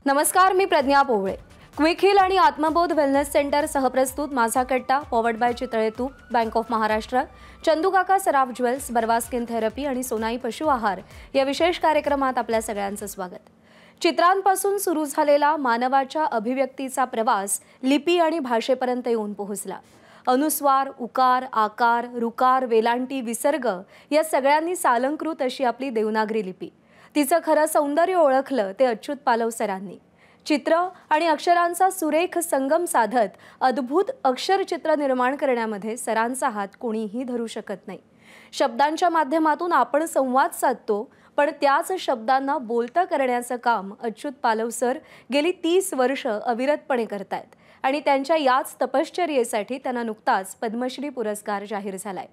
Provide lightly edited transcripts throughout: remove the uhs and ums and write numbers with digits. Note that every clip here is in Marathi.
नमस्कार, मी प्रज्ञा पोवळे. क्विक हिल आणि आत्मबोध वेलनेस सेंटर सहप्रस्तुत माझा कट्टा, पॉवर्ड बाय चितळे तूप, bank of Maharashtra, Chandukaka Saraf jewels, Barwa skin therapy आणि सोनाई पशु आहार या विशेष कार्यक्रमात आपल्या सगळ्यांचं स्वागत. चित्रांपासून सुरू झालेला मानवाच्या अभिव्यक्तीचा प्रवास लिपी आणि भाषेपर्यंत येऊन पोहोचला. अनुस्वार, उकार, आकार, रुकार, वेलांटी, विसर्ग या सगळ्यांनी सालंकृत अशी आपली देवनागरी लिपी. तिचं खरं सौंदर्य ओळखलं ते अच्युत पालव सरांनी. चित्र आणि अक्षरांचा सुरेख संगम साधत अद्भुत अक्षरचित्र निर्माण करण्यामध्ये सरांचा हात कोणीही धरू शकत नाही. शब्दांच्या माध्यमातून आपण संवाद साधतो, पण त्याच शब्दांना बोलतं करण्याचं काम अच्युत पालव सर गेली 30 वर्ष अविरतपणे करतायत आणि त्यांच्या याच तपश्चर्येसाठी त्यांना नुकताच पद्मश्री पुरस्कार जाहीर झालाय.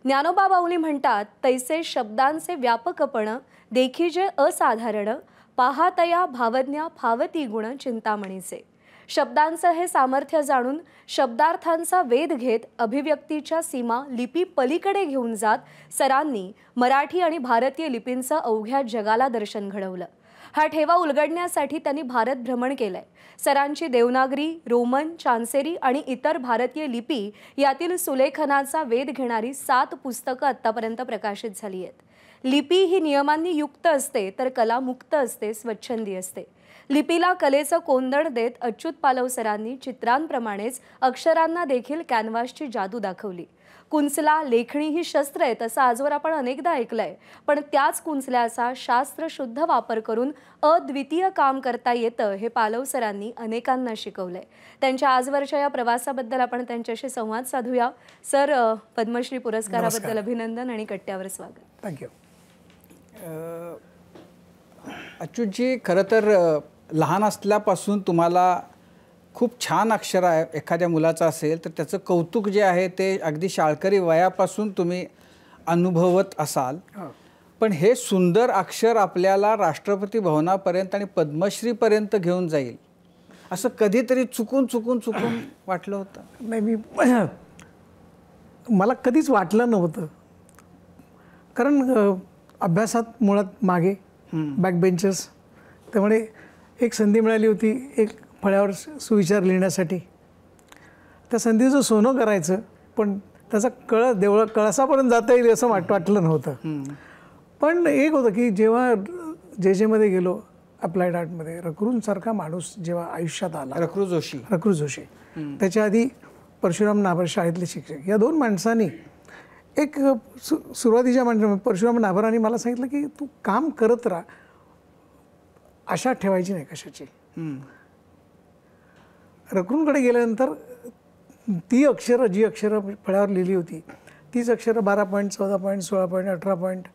ज्ञानोबा बाऊली म्हणतात, तैसे शब्दांचे व्यापकपण देखीजे असाधारण, पाहातया भावज्ञा फावती गुण चिंतामणीचे. शब्दांचं हे सामर्थ्य जाणून शब्दार्थांचा वेध घेत अभिव्यक्तीच्या सीमा लिपी पलीकडे घेऊन जात सरांनी मराठी आणि भारतीय लिपींचं अवघ्या जगाला दर्शन घडवलं. हा ठेवा उलगडण्यासाठी त्यांनी भारत भ्रमण केलंय. सरांची देवनागरी, रोमन, चांसेरी आणि इतर भारतीय लिपी यातील सुलेखनाचा वेध घेणारी 7 पुस्तकं आतापर्यंत प्रकाशित झाली आहेत. लिपी ही नियमांनी युक्त असते, तर कला मुक्त असते, स्वच्छंदी असते. लिपीला कलेचं कोंदण देत अच्युत पालव सरांनी चित्रांप्रमाणेच अक्षरांना देखील कॅनव्हासची जादू दाखवली. कुंचला, लेखणी ही शस्त्र आहेत असं आजवर आपण अनेकदा ऐकलंय, पण त्याच कुंचल्याचा शास्त्रशुद्ध वापर करून अद्वितीय काम करता येतं हे पालव सरांनी अनेकांना शिकवलंय. त्यांच्या आजवरच्या या प्रवासाबद्दल आपण त्यांच्याशी संवाद साधूया. सर, पद्मश्री पुरस्काराबद्दल अभिनंदन आणि कट्ट्यावर स्वागत. थँक्यू. अच्युतजी, खरं तर लहान असल्यापासून तुम्हाला खूप छान अक्षर आहे एखाद्या मुलाचं असेल तर त्याचं कौतुक जे आहे ते अगदी शाळकरी वयापासून तुम्ही अनुभवत असाल. पण हे सुंदर अक्षर आपल्याला राष्ट्रपती भवनापर्यंत आणि पद्मश्रीपर्यंत घेऊन जाईल असं कधीतरी चुकून वाटलं होतं? नाही, मला कधीच वाटलं नव्हतं. कारण अभ्यासात मुळात मागे, बॅकबेंचर्स. त्यामुळे एक संधी मिळाली होती एक फळ्यावर सुविचार लिहिण्यासाठी. त्या संधीचं सोनं करायचं, पण त्याचा कळसापर्यंत जाता येईल असं वाटलं नव्हतं. पण एक होतं की जेव्हा जेमध्ये गेलो अप्लाइड आर्टमध्ये, रकरूंसारखा माणूस जेव्हा आयुष्यात आला, रकरू जोशी, त्याच्या आधी परशुराम नाभर शाळेतले शिक्षक, या 2 माणसांनी एक सुरुवातीच्या परशुराम नाभरांनी मला सांगितलं की तू काम करत राहा, आशा ठेवायची नाही कशाची. रकरूंकडे गेल्यानंतर जी अक्षरं फळ्यावर लिहिली होती तीच अक्षरं 12 point, 14 point, 16 point, 18 point,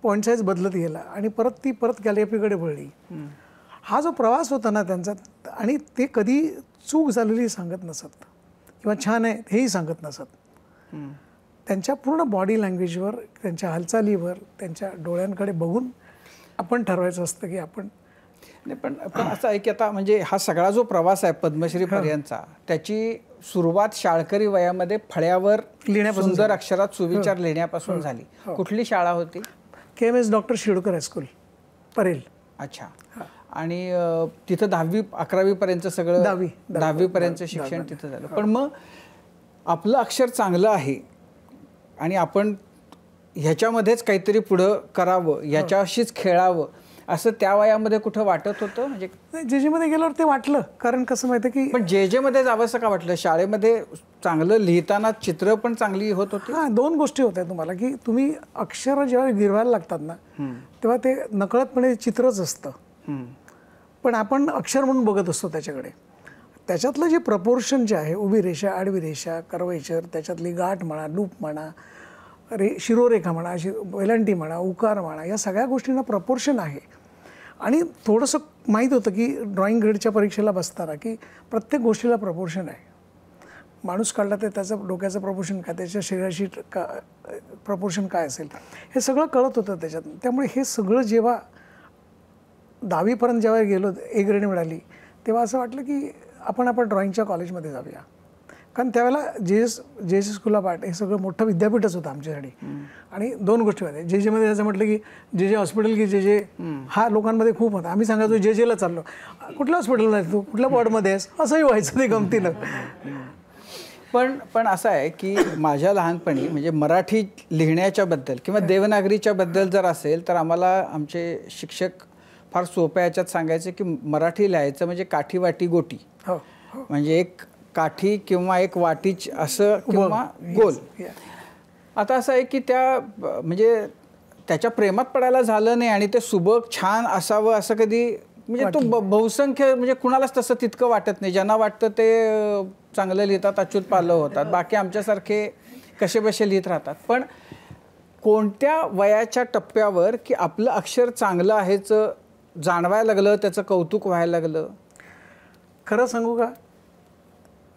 point size बदलत गेला आणि परत कॅलिग्राफीकडे वळली. हा जो प्रवास होता ना त्यांचा, आणि ते कधी चूक झालेली सांगत नसत किंवा छान आहे हेही सांगत नसत. त्यांच्या पूर्ण बॉडी लँग्वेजवर, त्यांच्या हालचालीवर, त्यांच्या डोळ्यांकडे बघून आपण ठरवायचं असतं की आपण नाही. पण असं आहे की आता म्हणजे हा सगळा जो प्रवास आहे पद्मश्रीपर्यंतचा, त्याची सुरुवात शाळकरी वयामध्ये फळ्यावर लिहिण्यापासून, सुंदर अक्षरात सुविचार लिहिण्यापासून झाली. कुठली शाळा होती? KMS doctor Shidkar high school, Parel. अच्छा. आणि तिथं 10वी 11वी पर्यंत सगळं, 10वी पर्यंत शिक्षण तिथं झालं. पण मग आपलं अक्षर चांगलं आहे आणि आपण ह्याच्यामध्येच काहीतरी पुढं करावं, ह्याच्याशीच खेळावं असं त्या वयामध्ये कुठं वाटत होतं? म्हणजे जेमध्ये गेल्यावर ते वाटलं. कारण कसं माहिती की, पण मध्ये जावंसं का वाटलं? शाळेमध्ये चांगलं लिहिताना चित्र पण चांगली होत होती. 2 गोष्टी होत्या तुम्हाला की तुम्ही अक्षर जेव्हा गिरवायला लागतात ना तेव्हा ते नकळतपणे चित्रच असतं, पण आपण अक्षर म्हणून बघत असतो त्याच्याकडे. त्याच्यातलं जे प्रपोर्शन जे आहे, उभी रेषा, आडवी रेषा, कर्वेचर, त्याच्यातली गाठ म्हणा, लूप म्हणा, शिरोरेखा म्हणा, वेलांटी म्हणा, उकार म्हणा, या सगळ्या गोष्टींना प्रपोर्शन आहे. आणि थोडंसं माहीत होतं की ड्रॉइंग ग्रेडच्या परीक्षेला बसताना की प्रत्येक गोष्टीला प्रपोर्शन आहे. माणूस काढला तर त्याचं डोक्याचं प्रपोर्शन काय, त्याच्या शरीराशी प्रपोर्शन काय असेल, हे सगळं कळत होतं त्याच्यात. त्यामुळे हे सगळं जेव्हा 10वीपर्यंत जेव्हा गेलो, A ग्रेड मिळाली, तेव्हा असं वाटलं की आपण ड्रॉइंगच्या कॉलेजमध्ये जाऊया. कारण त्यावेळेला जे एस स्कूल ऑफ आर्ट हे सगळं मोठं विद्यापीठच होतं आमच्यासाठी. आणि 2 गोष्टी होत्या. जे मध्ये असं म्हटलं की जे हॉस्पिटल की जे हा लोकांमध्ये खूप होता. आम्ही सांगायचो जेला चाललो, कुठल्या हॉस्पिटलला आहे तू, कुठल्या वॉर्डमध्ये आहेस, असंही व्हायचं ते गमतीनं. पण असं आहे की माझ्या लहानपणी म्हणजे मराठी लिहिण्याच्या बद्दल किंवा देवनागरीच्या बद्दल जर असेल तर आम्हाला आमचे शिक्षक फार सोप्या याच्यात सांगायचे की मराठी लिहायचं म्हणजे काठी वाटी गोटी, म्हणजे एक काठी किंवा एक वाटीच असं किंवा गोल. आता असं आहे की त्या म्हणजे त्याच्या प्रेमात पडायला झालं नाही आणि ते सुबक छान असावं असं कधी म्हणजे तो बहुसंख्य म्हणजे कुणालाच तसं तितकं वाटत नाही. ज्यांना वाटतं ते चांगलं लिहितात, अच्युत पालव होतात, बाकी आमच्यासारखे कसे बसे लिहित राहतात. पण कोणत्या वयाच्या टप्प्यावर की आपलं अक्षर चांगलं आहेच जाणवायला लागलं, त्याचं कौतुक व्हायला लागलं? खरं सांगू का,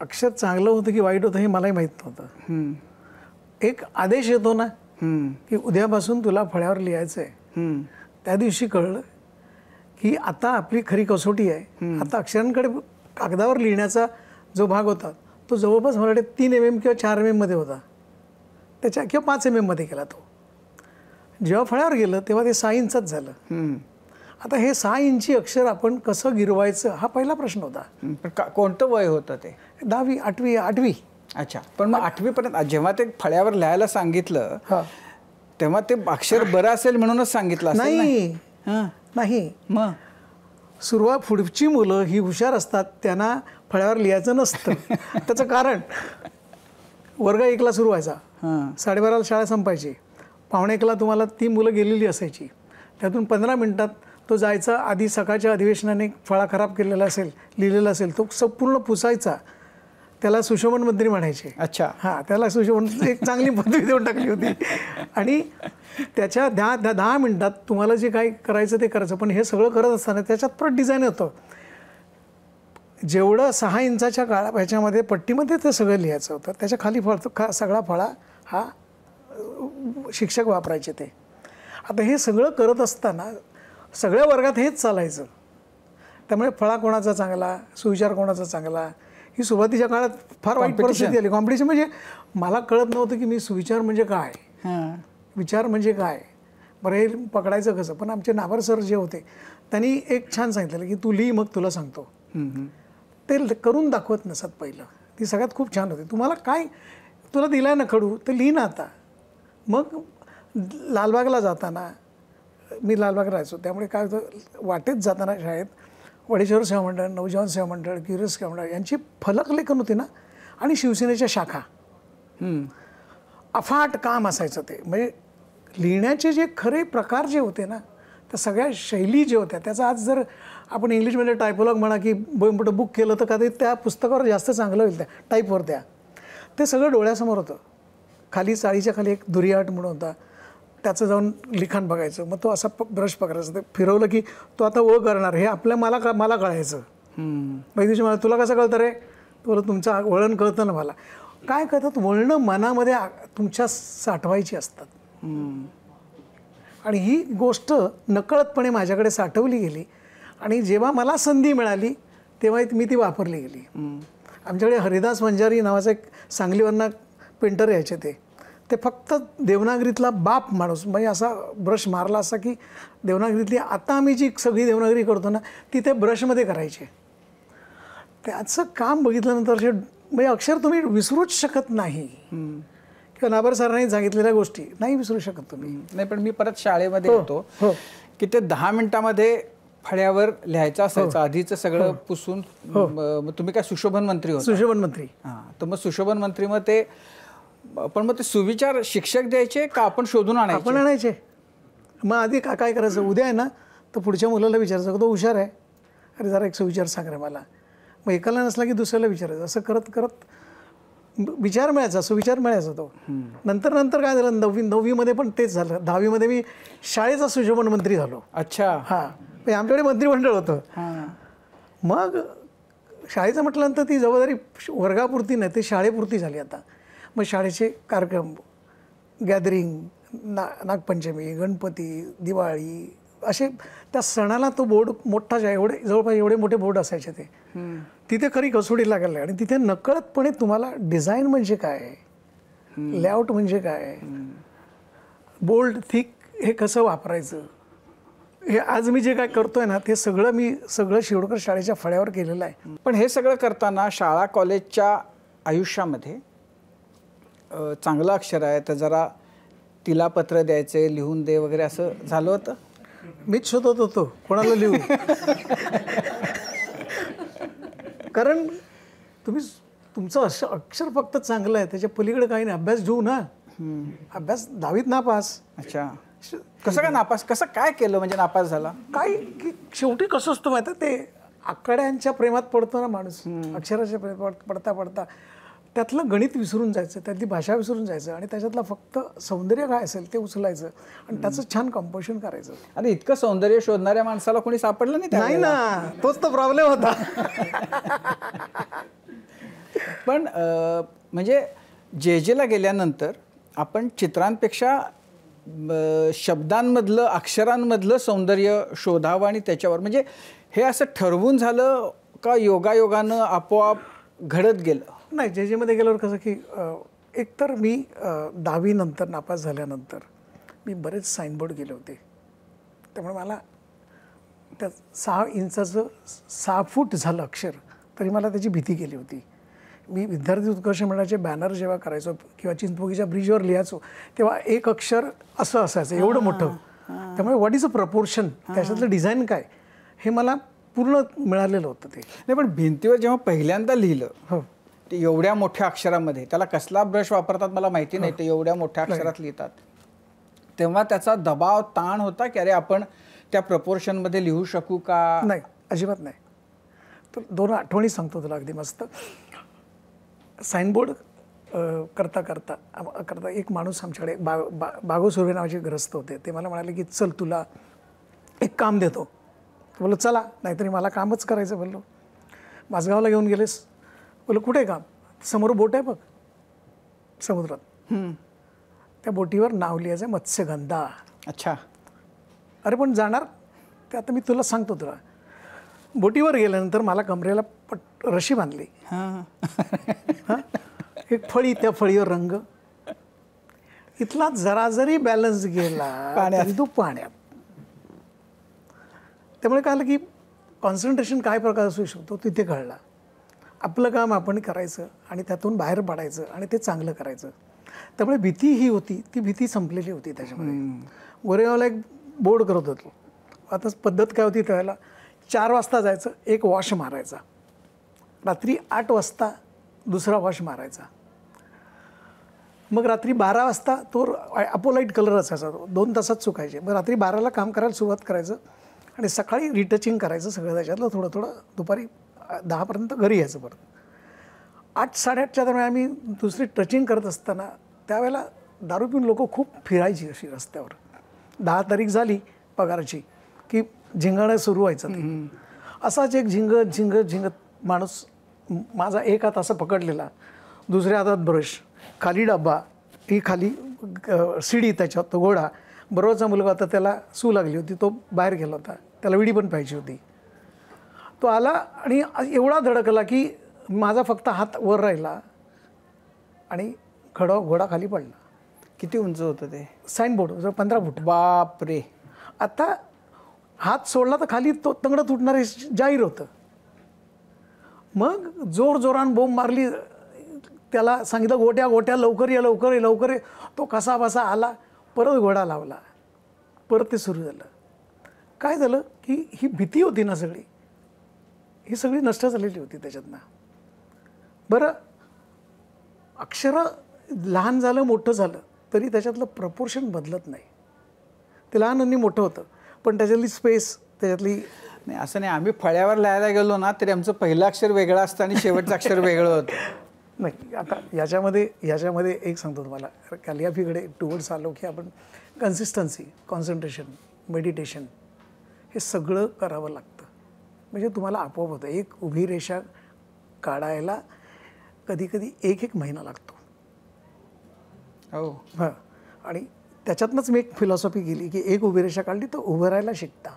अक्षर चांगलं होतं की वाईट होतं हे मलाही माहीत नव्हतं. एक आदेश येतो ना की उद्यापासून तुला फळ्यावर लिहायचं आहे, त्या दिवशी कळलं की आता आपली खरी कसोटी आहे. आता अक्षरांकडे कागदावर लिहिण्याचा जो भाग होता तो जवळपास मला वाटते 3 mm किंवा 4 mm मध्ये होता, त्याच्या किंवा 5 mm मध्ये केला तो. जेव्हा फळ्यावर गेलं तेव्हा ते 6 इंचच झालं. आता हे 6 इंची अक्षर आपण कसं गिरवायचं हा पहिला प्रश्न होता. कोणतं वय होतं ते? 10वी 8वी. अच्छा. पण मग 8वी पर्यंत जेव्हा ते फळ्यावर लिहायला सांगितलं तेव्हा ते अक्षर बरं असेल म्हणूनच सांगितलं असेल? नाही. मग पुढची मुलं ही हुशार असतात, त्यांना फळ्यावर लिहायचं नसतं. त्याचं कारण वर्ग 1ला सुरू व्हायचा, 12:30ला शाळा संपायची, 12:45ला तुम्हाला ती मुलं गेलेली असायची. त्यातून 15 मिनिटात तो जायचा, आधी सकाळच्या अधिवेशनाने फळा खराब केलेला असेल, लिहिलेला असेल, तो संपूर्ण पुसायचा. त्याला सुशोभन मंत्री म्हणायचे. अच्छा. त्याला सुशोभन एक चांगली पदवी देऊन टाकली होती. आणि त्याच्या 10 मिनिटात तुम्हाला जे काही करायचं ते करायचं. पण हे सगळं करत असताना त्याच्यात परत डिझाईन होतं. जेवढं 6 इंचाच्या ह्याच्यामध्ये पट्टीमध्ये ते सगळं लिहायचं होतं. त्याच्या खाली सगळा फळा हा शिक्षक वापरायचे ते. आता हे सगळं करत असताना सगळ्या वर्गात हेच चालायचं. त्यामुळे फळा कोणाचा चांगला, सुविचार कोणाचा चांगला, ही सुरुवातीच्या काळात फार वाईट परिस्थिती आली. कॉम्पिटिशन म्हणजे मला कळत नव्हतं की मी सुविचार म्हणजे काय, विचार म्हणजे काय, बरं हे पकडायचं कसं. पण आमचे नाभार सर जे होते त्यांनी एक छान सांगितलेलं की तू लिही मग तुला सांगतो. ते करून दाखवत नसत पहिलं. ती सगळ्यात खूप छान होती. तुम्हाला काय तुला दिलाय ना खडू तर लिही ना आता. मग लालबागला जाताना, मी लालबाग राहायचो, त्यामुळे काय होतं वाटेत जाताना शाळेत वडेश्वर सेवा मंडळ, नवजीवन सेवा मंडळ, क्युरियस सेवा मंडळ यांची फलकलेखन होती ना, आणि शिवसेनेच्या शाखा. अफाट काम असायचं ते. म्हणजे लिहिण्याचे जे खरे प्रकार जे होते ना, त्या सगळ्या शैली जे होत्या त्याचा आज जर आपण इंग्लिशमध्ये टायपोलॉग म्हणा की मोठं बुक केलं तर कधी त्या पुस्तकावर जास्त चांगलं होईल, त्या टाईपवर ते सगळं डोळ्यासमोर होतं. खाली चाळीच्या खाली एक दुरियाट म्हणून होता, त्याचं जाऊन लिखाण बघायचं. मग तो असा ब्रश पकडायचा, ते फिरवलं की तो आता ओ करणार, हे मला कळायचं. दिवशी मला तुला कसं कळतं रे, तुला तुमचं वळण कळतं ना. मला काय कळतं, वळणं मनामध्ये तुमच्या साठवायची असतात. आणि ही गोष्ट नकळतपणे माझ्याकडे साठवली गेली. आणि जेव्हा मला संधी मिळाली तेव्हा मी ती वापरली गेली. आमच्याकडे हरिदास वंजारी नावाचा एक सांगलीवरनं पेंटर यायचे. ते फक्त देवनागरीतला बाप माणूस, म्हणजे असा ब्रश मारला असा की देवनागरीतली आता आम्ही जी सगळी देवनागरी करतो ना ती ते ब्रशमध्ये करायचे. त्याचं काम बघितल्यानंतर म्हणजे अक्षर तुम्ही विसरूच शकत नाही. किंवा नाबर सरांनी सांगितलेल्या गोष्टी नाही विसरू शकत तुम्ही. नाही, पण मी परत शाळेमध्ये येतो की ते 10 मिनिटामध्ये फळ्यावर लिहायचं असायचं. आधीचं सगळं पुसून. तुम्ही काय सुशोभन मंत्री होता? सुशोभन मंत्री. तर मग सुशोभन मंत्री मग ते, पण मग ते सुविचार शिक्षक द्यायचे का आपण शोधून आणायचे? आपण आणायचे. मग आधी काय करायचं, उद्या आहे ना तर पुढच्या मुलाला विचारायचं, तो हुशार आहे, अरे जरा एक सुविचार सांग रे मला. मग एकाला नसला की दुसऱ्याला विचारायचं. असं करत करत विचार मिळायचा, सुविचार मिळायचा तो. नंतर काय झालं, 9वीमध्ये पण तेच झालं. 10वीमध्ये मी शाळेचा सुशोभन मंत्री झालो. अच्छा. आमच्याकडे मंत्रिमंडळ होतं. मग शाळेचं म्हटल्यानंतर ती जबाबदारी वर्गापुरती नाही, ती शाळेपुरती झाली आता. मग शाळेचे कार्यक्रम, गॅदरिंग, नागपंचमी, गणपती, दिवाळी, असे त्या सणाला तो बोर्ड मोठा एवढे जवळपास एवढे मोठे बोर्ड असायचे ते तिथे खरी कसोडी लागले आणि तिथे नकळतपणे तुम्हाला डिझाईन म्हणजे काय, लेआउट म्हणजे काय, बोल्ड थिक हे कसं वापरायचं, हे आज मी जे काय करतोय ना ते सगळं शिरोडकर शाळेच्या फळ्यावर केलेलं आहे. पण हे सगळं करताना शाळा कॉलेजच्या आयुष्यामध्ये चांगलं अक्षर आहे तर जरा तिला पत्र द्यायचे, लिहून दे वगैरे असं झालं होतं? मीच शोधत होतो कोणाला लिहू. कारण तुमचं अक्षर फक्त चांगलं आहे, त्याच्या पलीकडे काही नाही. अभ्यास घेऊ ना, अभ्यास 10वीत नापास. अच्छा, कसं काय नापास, कसं काय केलं म्हणजे नापास झाला? काय की शेवटी कसं असतं माहिती आहे, ते आकड्यांच्या प्रेमात पडतो ना माणूस, अक्षराच्या प्रेमात पडता पडता त्यातलं गणित विसरून जायचं, त्यातली भाषा विसरून जायचं आणि त्याच्यातलं फक्त सौंदर्य काय असेल ते उचलायचं आणि त्याचं छान कंपोजिशन करायचं. आणि इतकं सौंदर्य शोधणाऱ्या माणसाला कोणी सापडलं नाही ना, तोच तर प्रॉब्लेम होता. पण म्हणजे जेला गेल्यानंतर आपण चित्रांपेक्षा शब्दांमधलं, अक्षरांमधलं सौंदर्य शोधावं आणि त्याच्यावर, म्हणजे हे असं ठरवून झालं का योगायोगानं आपोआप घडत गेलं? नाही, जेमध्ये गेल्यावर कसं की एकतर मी 10वी नंतर नापास झाल्यानंतर मी बरेच साईनबोर्ड गेले होते, त्यामुळे मला त्या 6 इंचाचं 6 फूट झालं अक्षर तरी मला त्याची भीती गेली होती. मी विद्यार्थी उत्कर्ष मंडळाचे बॅनर जेव्हा करायचो किंवा चिंचपोकीच्या ब्रिजवर लिहायचो तेव्हा एक अक्षर असं असायचं एवढं मोठं, त्यामुळे व्हॉट इज अ प्रपोर्शन, त्याच्यातलं डिझाईन काय हे मला पूर्ण मिळालेलं होतं. ते नाही, पण भिंतीवर जेव्हा पहिल्यांदा लिहिलं हो ते एवढ्या मोठ्या अक्षरामध्ये, त्याला कसला ब्रश वापरतात मला माहिती नाही, ते एवढ्या मोठ्या अक्षरात लिहितात, तेव्हा त्याचा दबाव, ताण होता की अरे आपण त्या प्रपोर्शनमध्ये लिहू शकू का? नाही, अजिबात नाही. तर 2 आठवणी सांगतो तुला अगदी मस्त. साईनबोर्ड करता करता एक माणूस आमच्याकडे बागो सुर्वे नावाचे ग्रस्त होते, ते मला म्हणाले की चल तुला एक काम देतो. बोललो चला, नाहीतरी मला कामच करायचं. बोललो माझगावला घेऊन गेलेस? बोललो कुठे काम? समोर बोट आहे बघ समुद्रात, त्या बोटीवर नाव लिहायचं मत्स्यगंधा. अच्छा, अरे पण जाणार ते आता मी तुला सांगतो. तुला बोटीवर गेल्यानंतर मला कमरेला रशी बांधली, एक फळी, त्या फळीवर रंग, इथला जरा जरी बॅलन्स गेला तरी तो पाण्यात. त्यामुळे कळलं की कॉन्सन्ट्रेशन काय प्रकार असू शकतो तिथे कळला. आपलं काम आपण करायचं आणि त्यातून बाहेर पडायचं आणि ते चांगलं करायचं. त्यामुळे भीती ही होती, ती भीती संपलेली होती त्याच्यामध्ये. गोरेगावला एक बोर्ड करत होतो. आता पद्धत काय होती त्यावेळेला, 4 वाजता जायचं, एक वॉश मारायचा, रात्री 8 वाजता दुसरा वॉश मारायचा, मग रात्री 12 वाजता तो अपोलाईट कलर असायचा, तो 2 तासात सुकायचे. मग रात्री 12ला काम करायला सुरुवात करायचं आणि सकाळी रिटचिंग करायचं सगळं त्याच्यातलं थोडं थोडं, दुपारी 10पर्यंत घरी यायचं. परत 8-8:30च्या दरम्यान आम्ही दुसरी टचिंग करत असताना त्यावेळेला दारू पिऊन लोक खूप फिरायची अशी रस्त्यावर. 10 तारीख झाली पगाराची की झिंगाणं सुरू व्हायचं. ते असाच एक झिंगत माणूस, माझा एक हात असं पकडलेला, दुसऱ्या हातात ब्रश, खाली डब्बा, ही खाली शिडी, त्याच्यात तो घोडा. बरोबरचा मुलगा होता, त्याला सू लागली होती, तो बाहेर गेला होता, त्याला विडी पण पाहिजे होती. तो आला आणि एवढा धडकला की माझा फक्त हात वर राहिला आणि घोडा खाली पडला. किती उंच होतं ते साईनबोर्ड? 15 फूट. बापरे. आता हात सोडला तर खाली तो तंगडं तुटणार हे जाहीर होतं. मग जोरान बोंब मारली, त्याला सांगितलं गोट्या लवकर ये, लवकर ये, लवकर ये. तो कसा बसा आला, परत घोडा लावला, परत ते सुरू झालं. काय झालं की ही भीती होती ना सगळी, ही सगळी नष्ट झालेली होती त्याच्यातनं. बरं, अक्षरं लहान झालं मोठं झालं तरी त्याच्यातलं प्रपोर्शन बदलत नाही. ते लहान आणि मोठं होतं पण त्याच्यातली स्पेस, त्याच्यातली नाही. असं नाही, आम्ही फळ्यावर लिहायला गेलो ना तरी आमचं पहिलं अक्षर वेगळं असतं आणि शेवटचं अक्षर वेगळं होतं. नाही, आता याच्यामध्ये एक सांगतो तुम्हाला, कॅलिग्राफीकडे टुवर्ड्स आलो की आपण कन्सिस्टन्सी, कॉन्सन्ट्रेशन, मेडिटेशन हे सगळं करावं लागतं. म्हणजे तुम्हाला आपोआप होतं. एक उभी रेषा काढायला कधी कधी 1 महिना लागतो. हो. हां, आणि त्याच्यातनंच मी एक फिलॉसॉफी केली की एक उभी रेषा काढली तर उभं राहायला शिकता.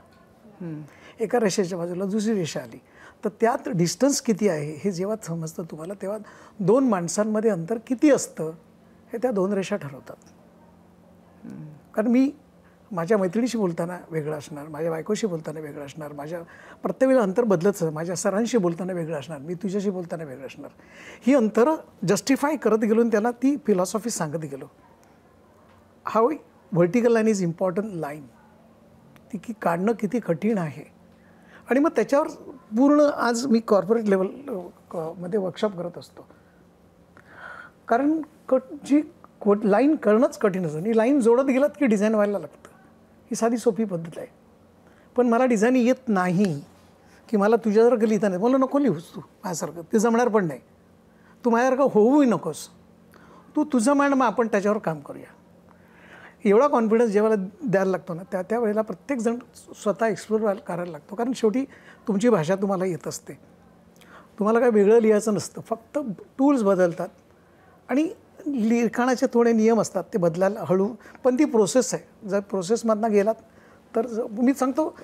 एका रेषेच्या बाजूला दुसरी रेषा आली तर त्यात डिस्टन्स किती आहे हे जेव्हा समजतं तुम्हाला, तेव्हा दोन माणसांमध्ये अंतर किती असतं हे त्या दोन रेषा ठरवतात. कारण मी माझ्या मैत्रिणीशी बोलताना वेगळं असणार, माझ्या बायकोशी बोलताना वेगळं असणार, माझ्या प्रत्येक वेळेला अंतर बदलत, माझ्या सरांशी बोलताना वेगळं असणार, मी तुझ्याशी बोलताना वेगळं असणार. ही अंतरं जस्टिफाय करत गेलो आणि त्याला ती फिलॉसॉफी सांगत गेलो. How vertical line is important line, ती की काढणं किती कठीण आहे. आणि मग त्याच्यावर पूर्ण आज मी कॉर्पोरेट लेवल मध्ये वर्कशॉप करत असतो. कारण जी लाईन करणंच कठीण असतं आणि लाईन जोडत गेलात की डिझाईन व्हायला लागतं. ही साधी सोपी पद्धत आहे. पण मला डिझाईन येत नाही की मला तुझ्यासारखं लिहिता नाही, मला नको लिहूस तू माझ्यासारखं, ते जमणार पण नाही. तू माझ्यासारखं होऊही नकोस, तू तुझं मांड, मग आपण त्याच्यावर काम करूया. एवढा कॉन्फिडन्स जेव्हा द्यायला लागतो ना त्यावेळेला प्रत्येकजण स्वतः एक्सप्लोर करायला लागतो. कारण शेवटी तुमची भाषा तुम्हाला येत असते, तुम्हाला काय वेगळं लिहायचं नसतं, फक्त टूल्स बदलतात आणि लिखाणाचे थोडे नियम असतात ते बदलायला हळू, पण ती प्रोसेस आहे. जर प्रोसेसमधनं गेलात तर मी सांगतो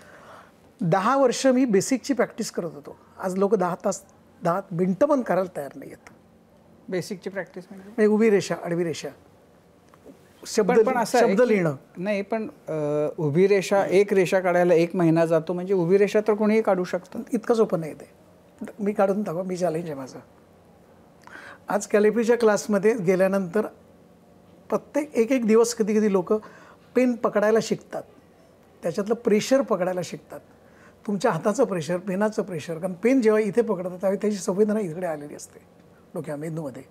10 वर्ष मी बेसिकची प्रॅक्टिस करत होतो. आज लोक 10 मिनटं पण करायला तयार नाही आहेत. बेसिकची प्रॅक्टिस म्हणजे उभी रेषा, आडवी रेषा, पण असं शब्द लिहिणं नाही. पण उभी रेषा, एक रेषा काढायला 1 महिना जातो, म्हणजे उभी रेषा तर कोणीही काढू शकतं. इतकं सोपं नाही ते. मी काढून दाखवा, मी चॅलेंज आहे माझं. आज कॅलिग्राफीच्या क्लासमध्ये गेल्यानंतर प्रत्येक एक दिवस कधी कधी लोक पेन पकडायला शिकतात, त्याच्यातलं प्रेशर पकडायला शिकतात. तुमच्या हाताचं प्रेशर, पेनाचं प्रेशर. कारण पेन जेव्हा इथे पकडतात त्यावेळी त्याची संवेदना इकडे आलेली असते डोक्या मेंदूमध्ये.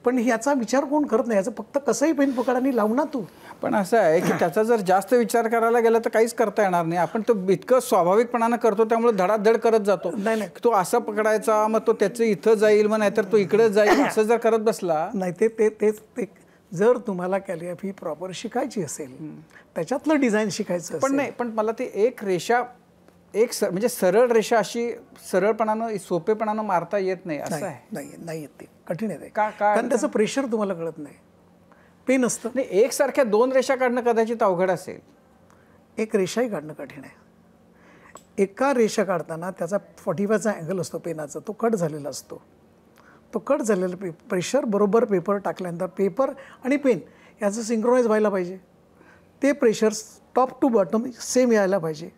पण याचा विचार कोण करत नाही, याचं फक्त कसंही पेन पकड आणि लावू ना तू. पण असं आहे की त्याचा जर जास्त विचार करायला गेला तर काहीच करता येणार नाही. आपण तो इतकं स्वाभाविकपणानं करतो त्यामुळे धडाधड करत जातो. नाही, तो असा पकडायचा, मग तो त्याचं इथं जाईल, मग नाहीतर तो इकडे जाईल, असं जर करत बसला नाही. ते जर तुम्हाला कॅलिग्राफी प्रॉपर शिकायची असेल, त्याच्यातलं डिझाईन शिकायचं पण नाही. पण मला ती एक रेषा, म्हणजे सरळ रेषा अशी सरळपणानं सोपेपणानं मारता येत नाही, असं आहे. नाही येत, ते कठीण आहे. कारण त्याचं प्रेशर तुम्हाला कळत नाही. पेन असतं नाही. एकसारख्या 2 रेषा काढणं कदाचित अवघड असेल. एक रेषाही काढणं कठीण आहे. एका रेषा काढताना त्याचा 45चा अँगल असतो पेनाचा, तो कट झालेला असतो. तो कट झालेला प्रेशर बरोबर पेपर टाकल्यानंतर पेपर आणि पेन याचं सिंक्रोनाइज व्हायला पाहिजे. ते pressure top to bottom same यायला पाहिजे.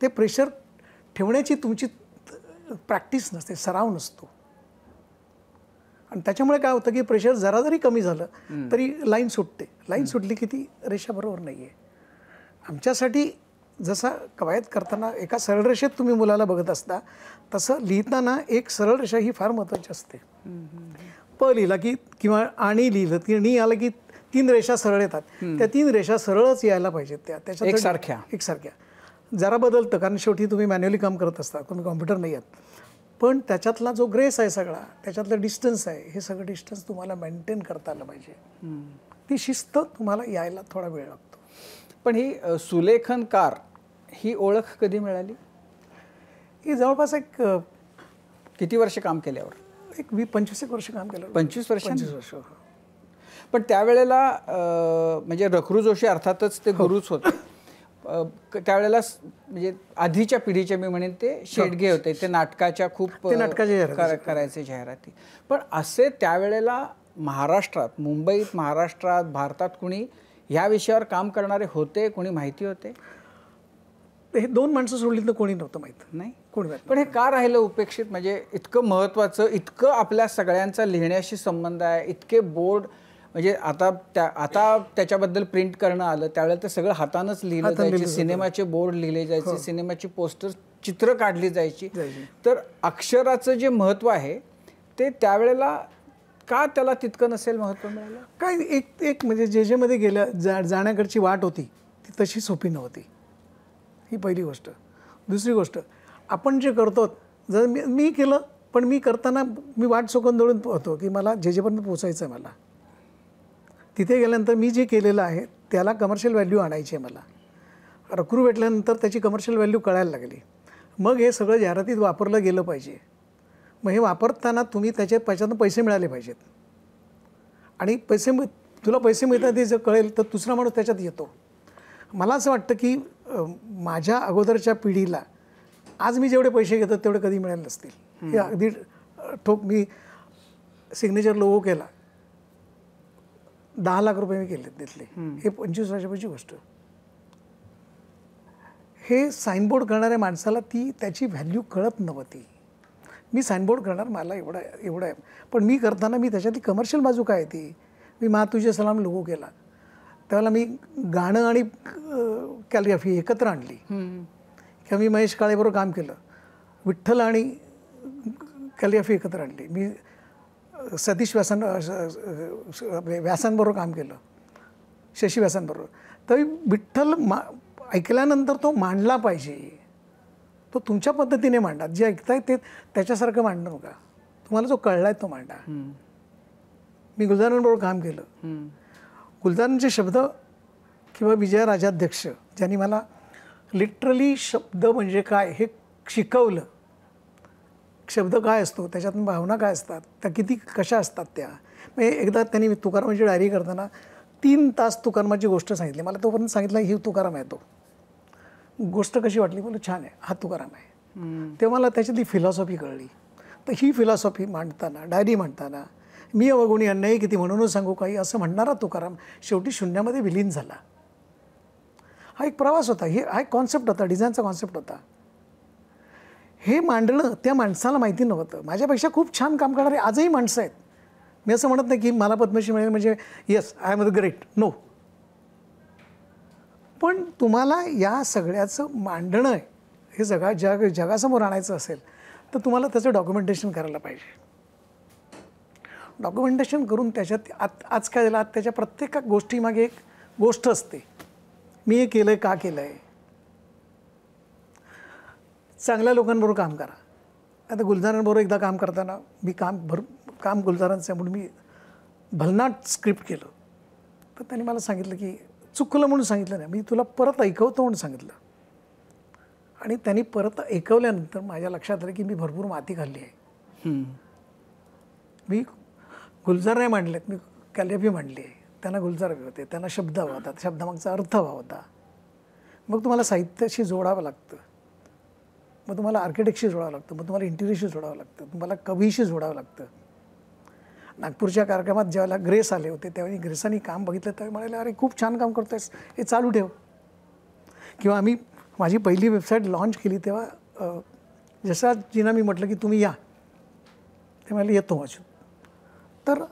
ते प्रेशर ठेवण्याची तुमची प्रॅक्टिस नसते, सराव नसतो. आणि त्याच्यामुळे काय होतं की प्रेशर जरा जरी कमी झालं तरी लाईन सुटते. लाईन सुटली की ती रेषा बरोबर नाही आहे. आमच्यासाठी जसा कवायत करताना एका सरळ रेषेत तुम्ही मुलाला बघत असता, तसं लिहिताना एक सरळ रेषा ही फार महत्त्वाची असते. प लिहिला की किंवा आणि लिहिलं की नी आलं की 3 रेषा सरळ येतात. त्या 3 रेषा सरळच यायला पाहिजेत, त्याच्यात एकसारख्या. जरा बदलतं कारण शेवटी तुम्ही मॅन्युअली काम करत असता, तुम्ही कॉम्प्युटर नाही आहात. पण त्याच्यातला जो ग्रेस आहे सगळा, त्याच्यातलं डिस्टन्स आहे, हे सगळं डिस्टन्स तुम्हाला मेंटेन करता आलं पाहिजे. ती शिस्त तुम्हाला यायला थोडा वेळ लागतो. पण ही सुलेखनकार ही ओळख कधी मिळाली? ही जवळपास एक किती वर्ष काम केल्यावर? एक 25 वर्ष काम केलं. 25 वर्ष. 25 वर्ष. पण त्यावेळेला म्हणजे रखरू जोशी अर्थातच ते गुरुच होते. त्यावेळेला म्हणजे आधीच्या पिढीचे मी म्हणेन ते शेडगे होते. ते नाटकाच्या खूप करायचे जाहिराती. पण असे त्यावेळेला महाराष्ट्रात, मुंबईत, महाराष्ट्रात, भारतात कुणी ह्या विषयावर काम करणारे होते, कोणी माहिती होते? हे 2 माणसं सोडली तर कोणी नव्हतं माहीत. नाही कोणी. पण हे का राहिलं उपेक्षित? म्हणजे इतकं महत्त्वाचं, इतकं आपल्या सगळ्यांचा लिहिण्याशी संबंध आहे, इतके बोर्ड, म्हणजे आता त्याच्याबद्दल प्रिंट करणं आलं, त्यावेळेला ते सगळं हातानंच लिहिलं जायचे. सिनेमाचे बोर्ड लिहिले जायचे, सिनेमाची पोस्टर, चित्र काढली जायची. तर अक्षराचं जे महत्त्व आहे ते त्यावेळेला का त्याला तितकं नसेल महत्त्व मिळालं? काय एक म्हणजे जेजेमध्ये जाण्याकडची वाट होती ती तशी सोपी नव्हती, ही पहिली गोष्ट. दुसरी गोष्ट, आपण जे करतो, जर मी केलं, पण मी करताना मी वाट चोकून होतो की मला जेजेपर्यंत पोचायचं आहे. मला तिथे गेल्यानंतर मी जे केलेलं आहे त्याला कमर्शियल व्हॅल्यू आणायची आहे. मला रखरू भेटल्यानंतर त्याची कमर्शियल व्हॅल्यू कळायला लागली. मग हे सगळं जाहिरातीत वापरलं गेलं पाहिजे. मग हे वापरताना तुम्ही त्याच्यातून पैसे मिळाले पाहिजेत. आणि पैसे तुला पैसे मिळतात ते जर कळेल तर दुसरा माणूस त्याच्यात येतो. मला असं वाटतं की माझ्या अगोदरच्या पिढीला आज मी जेवढे पैसे घेतो तेवढे कधी मिळाले नसतील. हे अगदी ठोक. मी सिग्नेचर लोगो केला, 10 लाख रुपये मी केले तिथले. हे 25 वर्षापूर्वीची गोष्ट. हे साईनबोर्ड करणाऱ्या माणसाला त्याची व्हॅल्यू कळत नव्हती. मी साईनबोर्ड करणार, मला एवढं आहे, पण मी करताना मी त्याच्यातली कमर्शियल बाजू काय ती. मी मा तुझे सलाम लोगो केला त्यावेळेला मी गाणं आणि कॅलिग्राफी एकत्र आणली. किंवा मी महेश काळेबरोबर काम केलं, विठ्ठल आणि कॅलिग्राफी एकत्र आणली. मी सतीश व्यासांबरोबर काम केलं, शशी व्यासांबरोबर. तर विठ्ठल ऐकल्यानंतर तो मांडला पाहिजे. तो तुमच्या पद्धतीने मांडा, जे ऐकताय ते त्याच्यासारखं मांडू नका. तुम्हाला जो कळलाय तो मांडा. मी गुलजारांबरोबर काम केलं. गुलजारांचे शब्द किंवा विजय राजाध्यक्ष ज्यांनी मला लिटरली शब्द म्हणजे काय हे शिकवलं. शब्द काय असतो, त्याच्यातून भावना काय असतात, त्या किती कशा असतात त्या. म्हणजे एकदा त्यांनी तुकारामांची डायरी करताना 3 तास तुकारामाची गोष्ट सांगितली. मला तोपर्यंत सांगितलं ही तुकाराम आहे. तो गोष्ट कशी वाटली, बोललो छान आहे, हा तुकाराम आहे. तेव्हा मला त्याच्यातली फिलॉसॉफी कळली. तर ही फिलॉसॉफी मांडताना, डायरी मांडताना मी अवगुणी अन्यायी किती म्हणूनच सांगू काही असं म्हणणारा तुकाराम शेवटी शून्यामध्ये विलीन झाला. हा एक प्रवास होता. हा एक कॉन्सेप्ट होता, डिझाईनचा कॉन्सेप्ट होता. हे मांडणं त्या माणसाला माहिती नव्हतं. माझ्यापेक्षा खूप छान काम करणारे आजही माणसं आहेत. मी असं म्हणत नाही की मला पद्मश्री मिळेल म्हणजे yes I am the great, no. पण तुम्हाला या सगळ्याचं मांडणं आहे, हे जगासमोर आणायचं असेल तर तुम्हाला त्याचं डॉक्युमेंटेशन करायला पाहिजे. डॉक्युमेंटेशन करून त्याच्यात आज काय झालं, त्याच्या प्रत्येक गोष्टीमागे एक गोष्ट असते. मी हे केलं आहे, का केलं आहे. चांगल्या लोकांबरोबर काम करा. आता गुलजारांबरोबर एकदा काम करताना मी काम गुलजारांचं म्हणून मी भलनाट स्क्रिप्ट केलं. तर त्यांनी मला सांगितलं की चुकलं म्हणून सांगितलं नाही, मी तुला परत ऐकवतो म्हणून सांगितलं. आणि त्यांनी परत ऐकवल्यानंतर माझ्या लक्षात आलं की मी भरपूर माती खाल्ली आहे. मी गुलजार नाही मांडलेत, मी कॅलिग्राफी मांडली आहे. त्यांना गुलजार हवे होते, त्यांना शब्द हवा होता, शब्दामागचा अर्थ हवा होता. मग तुम्हाला साहित्याशी जोडावं लागतं, मग तुम्हाला आर्किटेक्टशी जोडावं लागतं, मग तुम्हाला इंटिरियरशी जोडावं लागतं, तुम्हाला कवीशी जोडावं लागतं. नागपूरच्या कार्यक्रमात ज्यावेळेला ग्रेस आले होते त्यावेळी ग्रेसांनी काम बघितलं त्यावेळी म्हणाले अरे खूप छान काम करतोयस, हे चालू ठेव. किंवा आम्ही माझी पहिली वेबसाईट लॉन्च केली तेव्हा जसाजींना मी म्हटलं की तुम्ही या, ते म्हणाले येतो माझं. तर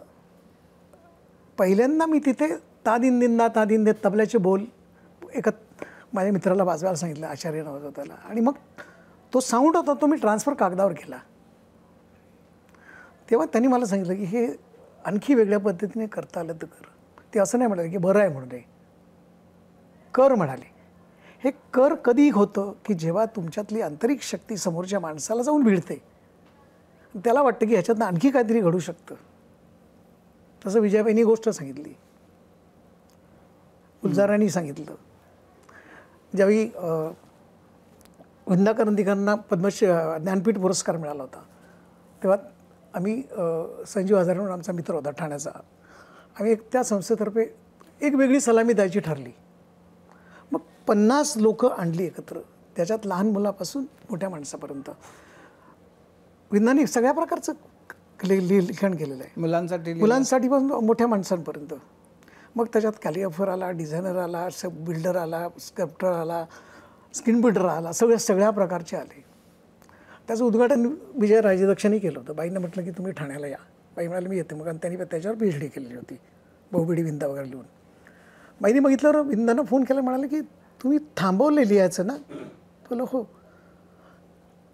पहिल्यांदा मी तिथे ता दिन दिंदा ता दिन देत तबल्याचे बोल एका माझ्या मित्राला वाजवायला सांगितलं, आचार्य नाव होतं त्याला. आणि मग तो साऊंड होता तो मी ट्रान्सफर कागदावर केला. तेव्हा त्यांनी मला सांगितलं की हे आणखी वेगळ्या पद्धतीने करता आलं तर कर. ते असं नाही म्हणाले की बरं आहे म्हणून, कर म्हणाले. हे कर कधी होतं की जेव्हा तुमच्यातली आंतरिक शक्ती समोरच्या माणसाला जाऊन भिडते, त्याला वाटतं की ह्याच्यातनं आणखी काहीतरी घडू शकतं. तसं विजयाबाईंनी गोष्ट सांगितली, गुलजारांनी सांगितलं. ज्यावेळी विंदा करंदीकरांना पद्मश्री ज्ञानपीठ पुरस्कार मिळाला होता तेव्हा आम्ही संजीव हजारे म्हणून आमचा मित्र होता ठाण्याचा, आम्ही त्या संस्थेतर्फे एक वेगळी सलामी द्यायची ठरली. मग 50 लोकं आणली एकत्र, त्याच्यात लहान मुलापासून मोठ्या माणसापर्यंत. विंदांनी सगळ्या प्रकारचं लिखाण केलेलं आहे, मुलांसाठी पण मोठ्या माणसांपर्यंत. मग त्याच्यात कॅलिग्राफर आला, डिझायनर आला, बिल्डर आला, स्कल्प्टर आला, स्किन बिल्डर आला, सगळ्या प्रकारचे आले. त्याचं उद्घाटन विजय राजाध्यक्षांनी केलं होतं. बाईंना म्हटलं की तुम्ही ठाण्याला या. बाई म्हणाले मी येते. मग आणि त्यांनी त्याच्यावर PhD केलेली होती, बहुबिडी विंदा वगैरे लिहून. बाईंनी बघितल्यावर विंदानं फोन केला, म्हणाले की तुम्ही थांबवलेली यायचं ना. बोलो हो,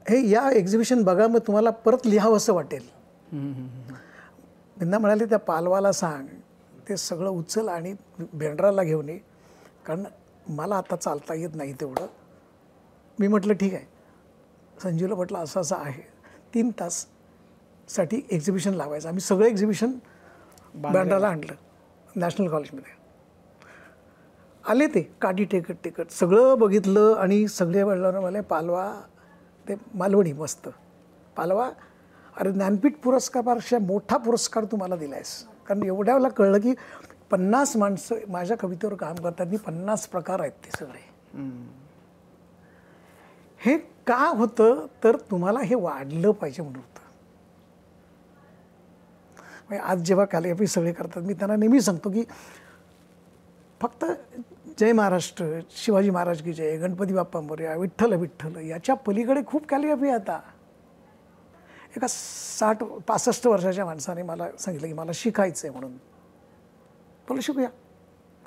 हे या एक्झिबिशन बघा, मग तुम्हाला परत लिहावं असं वाटेल. विंदा म्हणाले त्या पालवाला सांग ते सगळं उचल आणि बेंड्राला घेऊन ये, कारण मला आता चालता येत नाही तेवढं. मी म्हटलं ठीक आहे. संजीवला म्हटलं असं असं आहे, 3 ताससाठी एक्झिबिशन लावायचं. आम्ही सगळं एक्झिबिशन बँड्राला आणलं, नॅशनल कॉलेजमध्ये आले. ते काठी टेकट सगळं बघितलं आणि सगळे वडिलांना मला पालवा ते मालवणी मस्त पालवा, अरे ज्ञानपीठ पुरस्कारापेक्षा मोठा पुरस्कार तुम्हाला दिला आहेस. कारण एवढ्याला कळलं की 50 माणसं माझ्या कवितेवर काम करतात. मी 50 प्रकार आहेत ते सगळे. हे का होतं तर तुम्हाला हे वाढलं पाहिजे म्हणून होतं. आज जेव्हा कॅलिग्राफी सगळे करतात मी त्यांना नेहमी सांगतो की फक्त जय महाराष्ट्र, शिवाजी महाराज की जय, गणपती बाप्पा मोरया, विठ्ठल विठ्ठल याच्या पलीकडे खूप कॅलिग्राफी आहे आता. एका 60-65 वर्षाच्या माणसाने मला सांगितलं की मला शिकायचं आहे म्हणून. बोला शिकूया.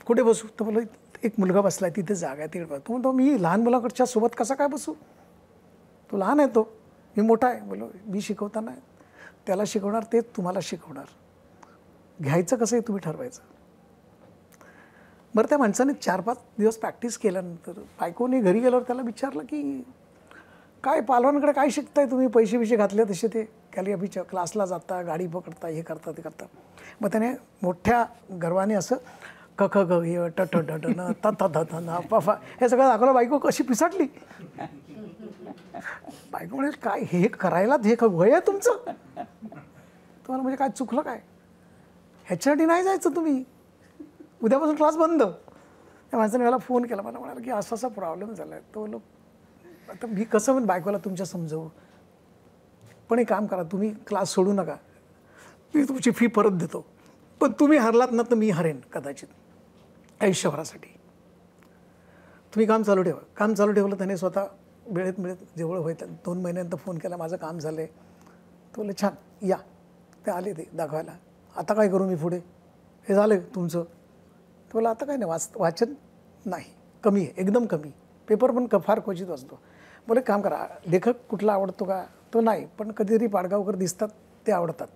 कुठे बसू? तर बोला एक मुलगा बसला आहे तिथे जागा आहे तिकडे. तो म्हणतो मी लहान मुलाकडच्या सोबत कसा काय बसू? तो लहान आहे, तो मी मोठा आहे. बोलो मी शिकवताना त्याला शिकवणार, ते तुम्हाला शिकवणार. घ्यायचं कसं आहे तुम्ही ठरवायचं. बरं त्या माणसाने 4-5 दिवस प्रॅक्टिस केल्यानंतर बायकोने घरी गेल्यावर त्याला विचारलं की काय पालवांकडे काय शिकताय तुम्ही? पैसे घातले तसे ते कॅलिग्राफीच्या क्लासला जाता, गाडी पकडता, हे करता ते करता. मग त्याने मोठ्या गर्वाने असं क ख ग य ट ट ड ड न त थ ध ध न प फ हे सगळं दाखवलं. बायको कशी पिसाटली. बायको म्हणजे काय हे करायला हे वय आहे तुमचं? तुम्हाला म्हणजे काय चुकलं काय? ह्याच्यासाठी नाही जायचं तुम्ही, उद्यापासून क्लास बंद. त्या माणसाने मला फोन केला, मला म्हणाला की असा असा प्रॉब्लेम झाला आहे. तो लोक आता मी कसं म्हणून बायकोला तुमच्या समजवू. पण एक काम करा, तुम्ही क्लास सोडू नका, मी तुमची फी परत देतो. पण तुम्ही हरलात ना तर मी हरेन कदाचित आयुष्यभरासाठी. तुम्ही काम चालू ठेवा. काम चालू ठेवलं. त्याने स्वतः वेळेत जेवढं होईल 2 महिन्यानंतर फोन केला, माझं काम झालं आहे. तो बोलले छान या. ते आले ते दाखवायला. आता काय करू मी पुढे? हे झालं तुमचं? तो बोला आता काय नाही, वाचन नाही, कमी आहे, एकदम कमी. पेपर पण फार क्वचित वाचतो. बोले काम करा, लेखक कुठला आवडतो का? तो नाही, पण कधीतरी पाडगावकर दिसतात ते आवडतात.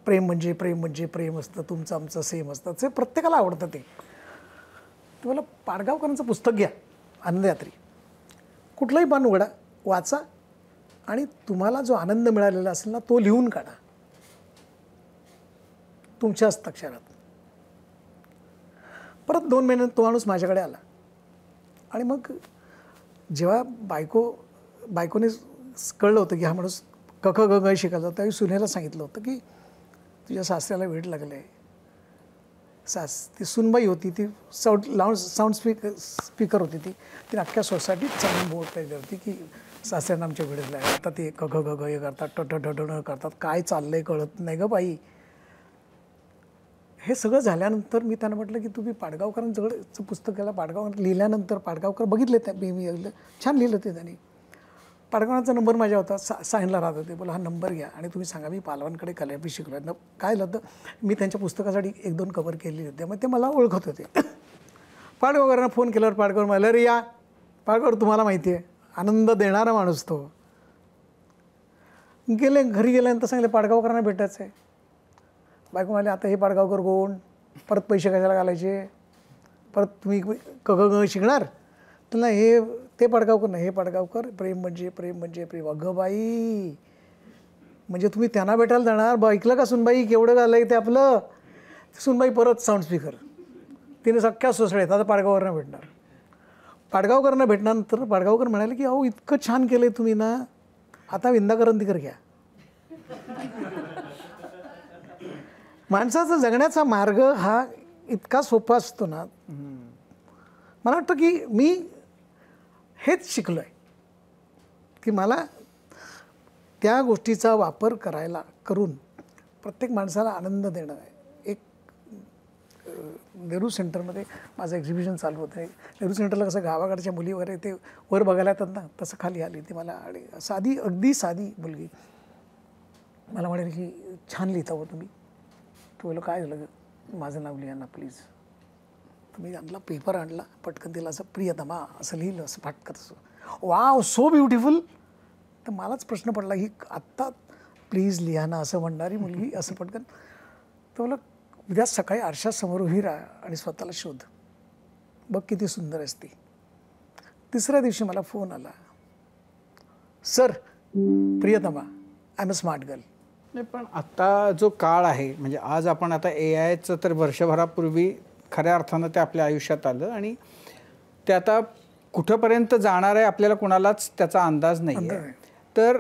प्रेम म्हणजे प्रेम असतं, तुमचं आमचं सेम असतं, ते प्रत्येकाला आवडतं ते. तो बोला पाडगावकरांचं पुस्तक घ्या, आनंदयात्री. कुठलंही पान उघडा, वाचा आणि तुम्हाला जो आनंद मिळालेला असेल ना तो लिहून काढा तुमच्या हस्ताक्षरात. परत 2 महिन्यात तो माणूस माझ्याकडे आला आणि मग जेव्हा बायकोने कळलं होतं की हा माणूस क ख ग ग शिकायचा, त्यावेळी सुनेला सांगितलं होतं की तुझ्या सासऱ्याला वेड लागलं आहे. ती सुनबाई होती, ती साऊंड स्पीकर होती. ती अख्ख्या सोसायटीत चांगली बोर्ड केली होती की सासऱ्यांना आमच्या वेळ लागला. आता ते क ख ग ग हे करतात, ट ट ट ट करतात, काय चाललंय कळत नाही ग बाई. हे सगळं झाल्यानंतर मी त्यांना म्हटलं की तुम्ही पाडगावकरांचं पुस्तक केलं. पाडगावकर लिहिल्यानंतर पाडगावकर बघितले त्या मी छान लिहिलं ते त्यांनी. पाडगावकरांचा नंबर माझ्या होता, सायनला राहत होते. बोला हा नंबर घ्या आणि तुम्ही सांगा मी पालवांकडे कॅलिग्राफी शिकलो आहे. काय झालं मी त्यांच्या पुस्तकासाठी 1-2 कव्हर केलेली होते, मग ते मला ओळखत होते. पाडगावकरांना फोन केल्यावर पाडगावर मला रे या. पाडगावर तुम्हाला माहिती आहे आनंद देणारा माणूस तो. गेले घरी गेल्यानंतर सांगितलं पाडगावकरांना भेटायचं आहे. बायको म्हणाले आता हे पाडगावकर कोण? परत पैसे कशाला घालायचे? परत तुम्ही क ग शिकणार? तर हे ते पाडगावकर नाही, हे पाडगावकर. प्रेम म्हणजे प्रेम. अगं बाई, म्हणजे तुम्ही त्यांना भेटायला जाणार? ऐकलं का सुनबाई केवढं झालं ते आपलं? सुनबाई परत साऊंड स्पीकर. तिने सख्या सोसायटीत आता पाडगावकरांना भेटणार. पाडगावकरांना भेटल्यानंतर पाडगावकर म्हणाले की अहो इतकं छान केलं आहे तुम्ही ना, आता विंदाकरंदीकर घ्या. माणसाचा जगण्याचा मार्ग हा इतका सोपा असतो ना. मला वाटतं की मी हेच शिकलो आहे की मला त्या गोष्टीचा वापर करून प्रत्येक माणसाला आनंद देणं आहे. एक नेहरू सेंटरमध्ये माझं एक्झिबिशन चालू होतं. नेहरू सेंटरला कसं गावाकडच्या मुली वगैरे ते वर बघायला येतात ना, तसं खाली आली ती मला. आणि अगदी साधी मुलगी मला म्हणाली की छान लिहिता हो तुम्ही. तो बोललो काय झालं? माझं नाव लिहा ना प्लीज. तर मी आणला पेपर, आणला पटकन तिला असं प्रियतमा असं लिहिलं, असं फाटकत असं. Wow so beautiful. तर मलाच प्रश्न पडला ही आत्ता प्लीज लिहा ना असं म्हणणारी मुलगी असं पटकन. तर बोला उद्या सकाळी आरशासमोर उभी राहा आणि स्वतःला शोध, बघ किती सुंदर असते. 3ऱ्या दिवशी मला फोन आला, sir Priyatama I am a smart girl. नाही पण आता जो काळ आहे, म्हणजे आज आपण आता AI तर वर्षभरापूर्वी खऱ्या अर्थानं ते आपल्या आयुष्यात आलं आणि ते आता कुठंपर्यंत जाणार आहे आपल्याला कोणालाच त्याचा अंदाज नाही आहे. तर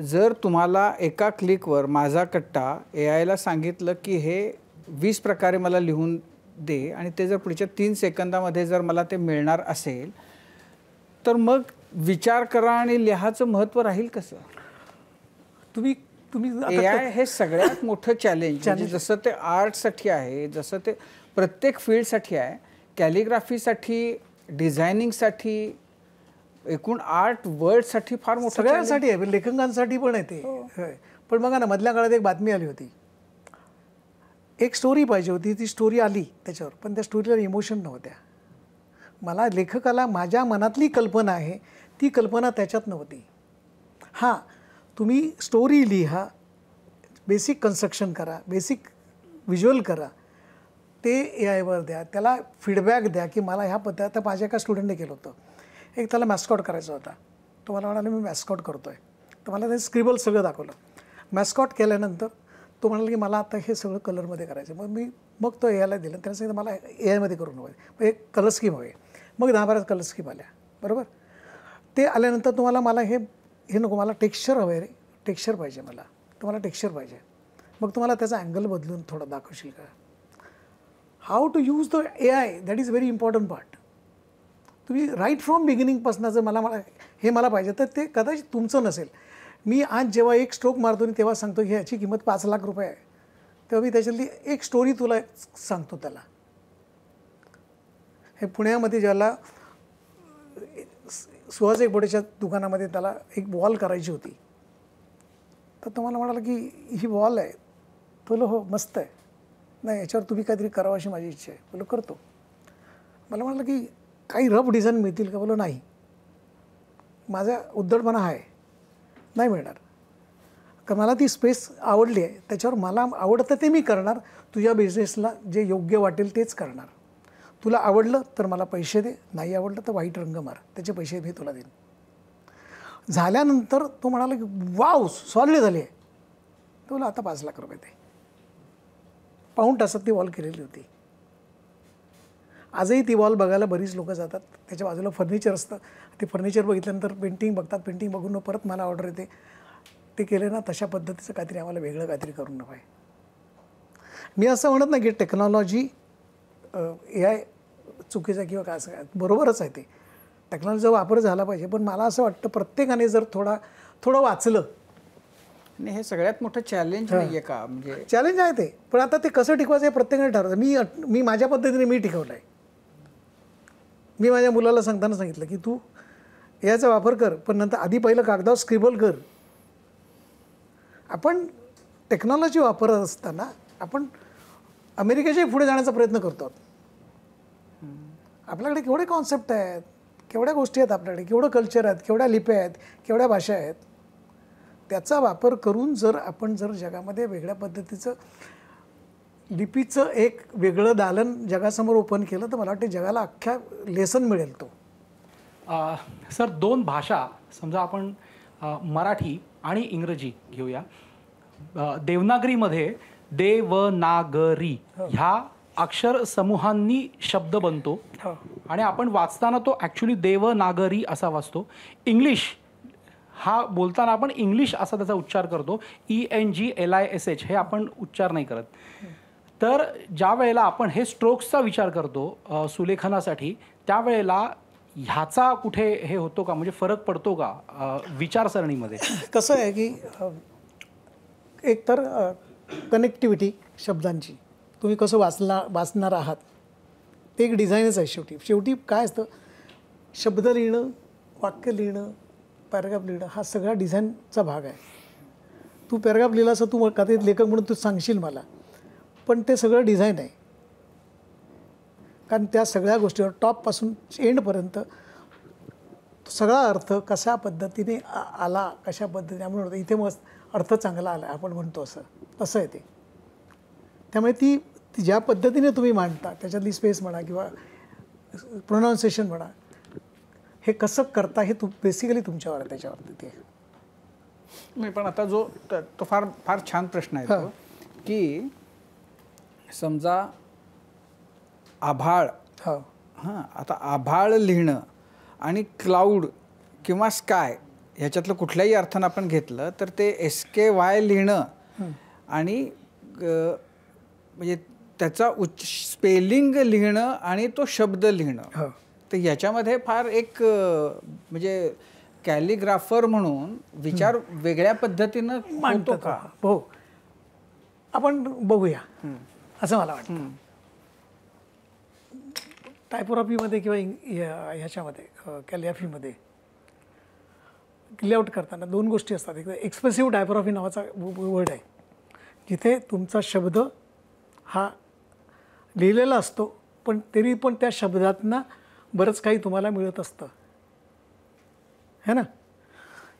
जर तुम्हाला एका क्लिकवर माझा कट्टा AIला सांगितलं की हे 20 प्रकारे मला लिहून दे आणि ते जर पुढच्या 3 सेकंदामध्ये जर मला ते मिळणार असेल तर मग विचार करा आणि लिहायचं महत्त्व राहील कसं? तुम्ही AI हे सगळ्यात मोठं चॅलेंज म्हणजे जसं ते आर्टसाठी आहे, जसं ते प्रत्येक फील्डसाठी आहे, कॅलिग्राफीसाठी, डिझायनिंगसाठी, एकूण आर्ट वर्डसाठी फार मोठं सगळ्यांसाठी आहे, लेखकांसाठी पण आहे ते. होय. पण बघा ना, मधल्या काळात एक बातमी आली होती, एक स्टोरी पाहिजे होती, ती स्टोरी आली त्याच्यावर, पण त्या स्टोरीला इमोशन नव्हत्या. मला लेखकाला माझ्या मनातली कल्पना आहे ती कल्पना त्याच्यात नव्हती. हां, तुम्ही स्टोरी लिहा, बेसिक कन्स्ट्रक्शन करा, बेसिक व्हिज्युअल करा, ते AI वर द्या, त्याला फीडबॅक द्या की मला ह्या पद्धत. आता माझ्या एका स्टुडंटने केलं होतं, एक त्याला मॅस्कॉट करायचा होता, तो मला म्हणाला मी मॅस्कॉट करतो आहे, तर मला ते स्क्रिबल सगळं दाखवलं. मॅस्कॉट केल्यानंतर तो म्हणाला की मला आता हे सगळं कलरमध्ये करायचं. मग तो AI ला दिलं, त्याने सांगितलं मला AI मध्ये करून हवं आहे, मग एक कलर स्कीम हवी. मग 10-12 कलर स्कीम आल्या, बरोबर. ते आल्यानंतर तुम्हाला मला हे नको, मला टेक्स्चर हवं आहे रे, टेक्स्चर पाहिजे मला, तुम्हाला टेक्स्चर पाहिजे. मग तुम्हाला त्याचा अँगल बदलून थोडा दाखवशील का? How to use the AI, that is very important part. तुम्ही राईट फ्रॉम बिगिनिंगपासून जर मला पाहिजे तर ते कदाचित तुमचं नसेल. मी आज जेव्हा एक स्ट्रोक मारतो आणि तेव्हा सांगतो की ह्याची किंमत 5 लाख रुपये आहे, तेव्हा मी त्याच्यातली एक स्टोरी तुला सांगतो. त्याला हे पुण्यामध्ये ज्याला सुहास एकबोटेच्या दुकानामध्ये त्याला एक वॉल करायची होती, तर तो मला म्हणाला की ही वॉल आहे. बोलो हो मस्त आहे, नाही याच्यावर तुम्ही काहीतरी करावं अशी माझी इच्छा आहे. बोलो करतो. मला म्हणालं की काही रफ डिझाईन मिळतील का? बोलो नाही, माझा उद्धटपणा आहे, नाही मिळणार. कारण मला ती स्पेस आवडली आहे, त्याच्यावर मला आवडतं ते मी करणार, तुझ्या बिझनेसला जे योग्य वाटेल तेच करणार. तुला आवडलं तर मला पैसे दे, नाही आवडलं तर वाईट रंग मार, त्याचे पैसे मी तुला देईन. झाल्यानंतर तो म्हणाला की वाव सॉलिड झाली आहे. तो बोला आता 5 लाख रुपये दे. पाऊण तासात ती वॉल केलेली होती. आजही ती वॉल बघायला बरीच लोकं जातात. त्याच्या बाजूला फर्निचर असतं, ते फर्निचर बघितल्यानंतर पेंटिंग बघतात, पेंटिंग बघून परत मला ऑर्डर येते. ते केले ना तशा पद्धतीचं काहीतरी आम्हाला वेगळं काहीतरी करून हवं आहे. मी असं म्हणत नाही की टेक्नॉलॉजी AI चुकीचं किंवा काय, असं बरोबरच आहे. ते टेक्नॉलॉजीचा वापर झाला पाहिजे, पण मला असं वाटतं प्रत्येकाने जर थोडं वाचलं. आणि हे सगळ्यात मोठं चॅलेंज नाही आहे का? म्हणजे चॅलेंज आहे ते, पण आता ते कसं टिकवायचं हे प्रत्येकाने ठरवतं. मी माझ्या पद्धतीने मी टिकवलं आहे. मी माझ्या मुलाला सांगताना सांगितलं की तू याचा वापर कर, पण नंतर आधी पहिलं कागदावर स्क्रिबल कर. आपण टेक्नॉलॉजी वापरत असताना आपण अमेरिकेच्या पुढे जाण्याचा प्रयत्न करतो. आपल्याकडे केवढे कॉन्सेप्ट आहेत, केवढ्या गोष्टी आहेत आपल्याकडे, केवढं कल्चर आहेत, केवढ्या लिप्या आहेत, केवढ्या भाषा आहेत. त्याचा वापर करून जर आपण जगामध्ये वेगळ्या पद्धतीचं लिपीचं एक वेगळं दालन जगासमोर ओपन केलं तर मला वाटते जगाला अख्ख्या लेसन मिळेल तो. सर 2 भाषा समजा आपण मराठी आणि इंग्रजी घेऊया. देवनागरीमध्ये देवनागरी ह्या अक्षर समूहांनी शब्द बनतो आणि आपण वाचताना तो ॲक्च्युली देवनागरी असा वाचतो. इंग्लिश हा बोलताना आपण इंग्लिश असा त्याचा उच्चार करतो, ENGLISH हे आपण उच्चार नाही करत. तर ज्या वेळेला आपण हे स्ट्रोक्सचा विचार करतो सुलेखनासाठी, त्यावेळेला ह्याचा कुठे हे होतो का, म्हणजे फरक पडतो का विचारसरणीमध्ये? कसं आहे की एकतर कनेक्टिव्हिटी शब्दांची, तुम्ही कसं वाचणार आहात ते एक डिझाईनच आहे. शेवटी काय असतं, शब्द लिहिणं, वाक्य लिहिणं, पॅराग्राफ लिहिणं हा सगळा डिझाईनचा भाग आहे. तू पॅराग्राफ लिहिला असं तू कधी लेखक म्हणून तू सांगशील मला, पण ते सगळं डिझाईन आहे. कारण त्या सगळ्या गोष्टीवर टॉपपासून एंडपर्यंत सगळा अर्थ कशा पद्धतीने आला, कशा पद्धतीने आपण म्हणतो इथे मस्त अर्थ चांगला आला आपण म्हणतो, तसं आहे ते. त्यामुळे ती ज्या पद्धतीने तुम्ही मांडता त्याच्यातली स्पेस म्हणा किंवा प्रोनाऊन्सिएशन म्हणा, हे कसं करता हे बेसिकली तुमच्यावर आहे, त्याच्यावरती ते. नाही पण आता तो फार फार छान प्रश्न आहे तो, की समजा आभाळ, हां आता आभाळ लिहिणं आणि क्लाउड किंवा स्काय ह्याच्यातलं कुठल्याही अर्थानं आपण घेतलं तर ते SKY लिहिणं आणि म्हणजे त्याचा स्पेलिंग लिहिणं आणि तो शब्द लिहिणं, हो. तर याच्यामध्ये फार एक म्हणजे कॅलिग्राफर म्हणून विचार वेगळ्या पद्धतीनं होतो मांडतात का? हो. आपण बघूया असं मला वाटतं. टायपोग्राफीमध्ये किंवा ह्याच्यामध्ये कॅलिग्राफीमध्ये लेआउट करताना 2 गोष्टी असतात. एक एक्सप्रेसिव्ह टायपोग्राफी नावाचा वर्ड आहे, जिथे तुमचा शब्द हा लिहिलेला असतो, पण तरी पण त्या शब्दातनं बरंच काही तुम्हाला मिळत असतं, है ना.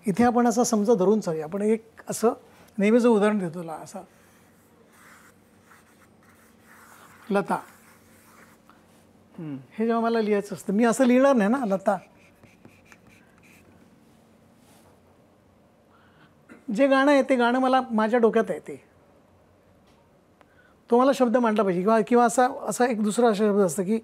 इथे आपण असं समजा धरून चालूया. आपण एक असं नेहमीचं उदाहरण देतो तुला, असं लता, हे जेव्हा मला लिहायचं असतं मी असं लिहिणार नाही ना लता. जे गाणं आहे ते गाणं मला माझ्या डोक्यात आहे, तो मला शब्द मांडला पाहिजे. किंवा असा एक दुसरा शब्द असतं की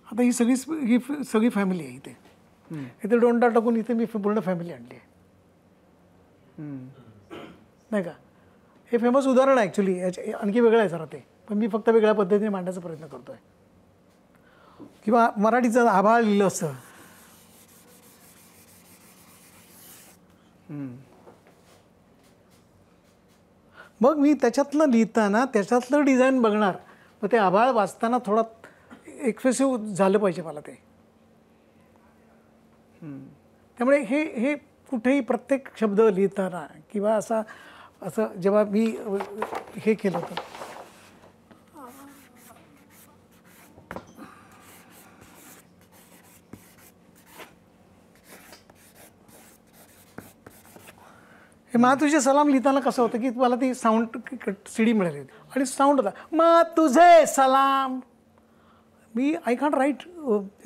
आता ही सगळी फॅमिली आहे इथे. इथे डोंडा टाकून इथे मी पूर्ण फॅमिली आणली आहे, नाही का. हे फेमस उदाहरण आहे ॲक्च्युली. याचे आणखी वेगळं आहे जरा ते, पण मी फक्त वेगळ्या पद्धतीने मांडण्याचा प्रयत्न करतो आहे. किंवा मराठीचं आभाळ लिहिलं असतं, मग मी त्याच्यातलं लिहिताना त्याच्यातलं डिझाईन बघणार, मग ते आभाळ वाचताना थोडा एक्सप्रेसिव्ह झालं पाहिजे मला ते. त्यामुळे हे कुठेही प्रत्येक शब्द लिहिताना किंवा असं जेव्हा मी हे केलं होतं, हे मा तुझे सलाम लिहिताना कसं होतं की मला ती साऊंड CD मिळाली होती आणि साऊंड होता मा तुझे सलाम. मी आय कॅन्ट राईट